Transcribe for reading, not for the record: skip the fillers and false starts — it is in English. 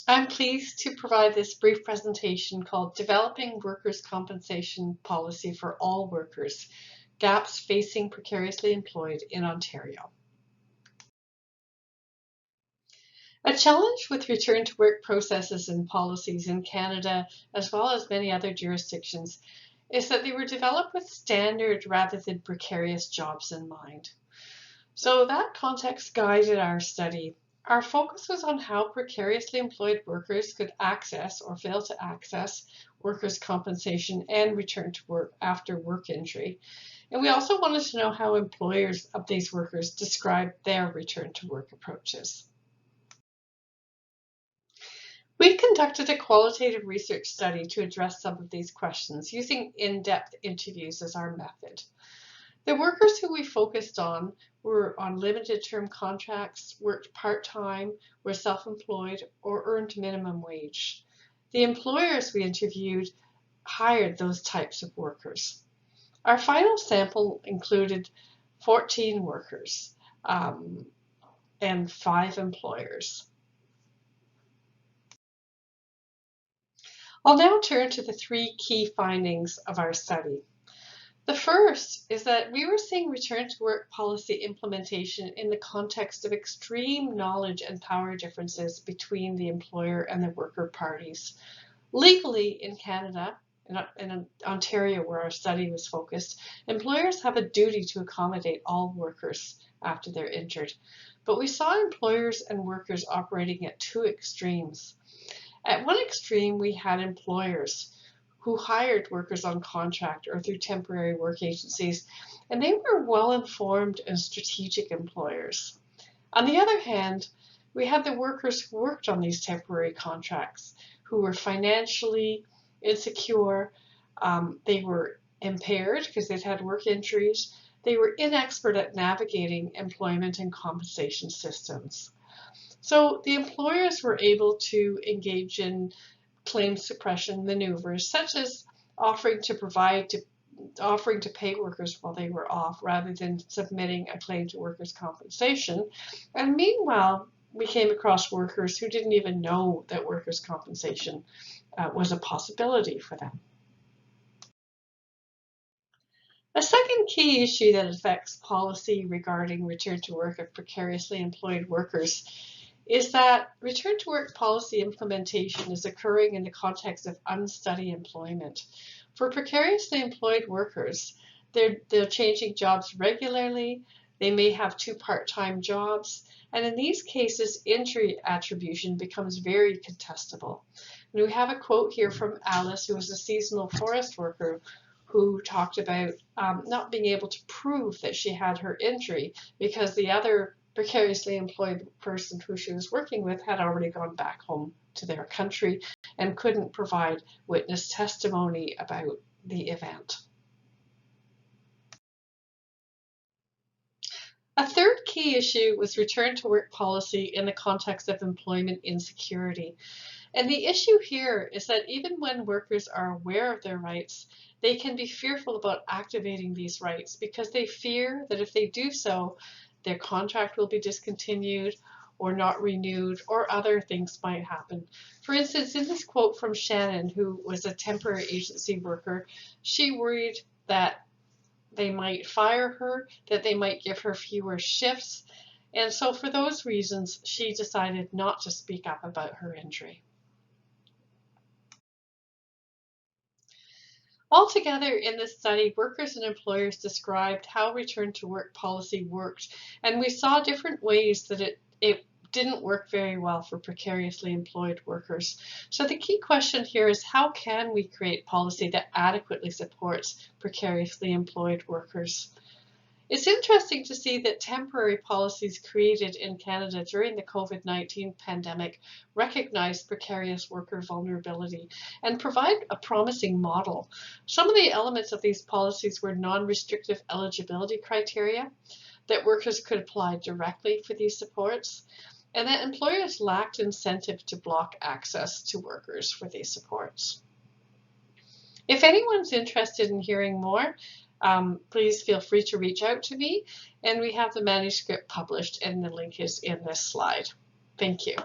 I'm pleased to provide this brief presentation called Developing Workers' Compensation Policy for All Workers, Gaps Facing Precariously Employed in Ontario. A challenge with return to work processes and policies in Canada, as well as many other jurisdictions, is that they were developed with standard rather than precarious jobs in mind. So that context guided our study. Our focus was on how precariously employed workers could access or fail to access workers' compensation and return to work after work injury. And we also wanted to know how employers of these workers described their return to work approaches. We've conducted a qualitative research study to address some of these questions using in-depth interviews as our method. The workers who we focused on were on limited term contracts, worked part-time, were self-employed, or earned minimum wage. The employers we interviewed hired those types of workers. Our final sample included 14 workers and 5 employers. I'll now turn to the 3 key findings of our study. The first is that we were seeing return to work policy implementation in the context of extreme knowledge and power differences between the employer and the worker parties. Legally in Canada, in Ontario where our study was focused, employers have a duty to accommodate all workers after they're injured. But we saw employers and workers operating at 2 extremes. At one extreme, we had employers who hired workers on contract or through temporary work agencies, and they were well-informed and strategic employers. On the other hand, we had the workers who worked on these temporary contracts who were financially insecure, they were impaired because they'd had work injuries, they were inexpert at navigating employment and compensation systems. So the employers were able to engage in claim suppression maneuvers, such as offering to pay workers while they were off rather than submitting a claim to workers' compensation. And meanwhile, we came across workers who didn't even know that workers' compensation was a possibility for them. A second key issue that affects policy regarding return to work of precariously employed workers is that return to work policy implementation is occurring in the context of unsteady employment. For precariously employed workers, they're changing jobs regularly, they may have 2 part-time jobs, and in these cases, injury attribution becomes very contestable. And we have a quote here from Alice, who was a seasonal forest worker, who talked about not being able to prove that she had her injury because the other precariously employed person who she was working with had already gone back home to their country and couldn't provide witness testimony about the event. A third key issue was return to work policy in the context of employment insecurity. And the issue here is that even when workers are aware of their rights, they can be fearful about activating these rights because they fear that if they do so, their contract will be discontinued or not renewed, or other things might happen. For instance, in this quote from Shannon, who was a temporary agency worker, she worried that they might fire her, that they might give her fewer shifts. And so for those reasons, she decided not to speak up about her injury. Altogether, in this study, workers and employers described how return to work policy worked, and we saw different ways that it didn't work very well for precariously employed workers. So the key question here is, how can we create policy that adequately supports precariously employed workers? It's interesting to see that temporary policies created in Canada during the COVID-19 pandemic recognize precarious worker vulnerability and provide a promising model. Some of the elements of these policies were non-restrictive eligibility criteria, that workers could apply directly for these supports, and that employers lacked incentive to block access to workers for these supports. If anyone's interested in hearing more, please feel free to reach out to me, and we have the manuscript published and the link is in this slide. Thank you.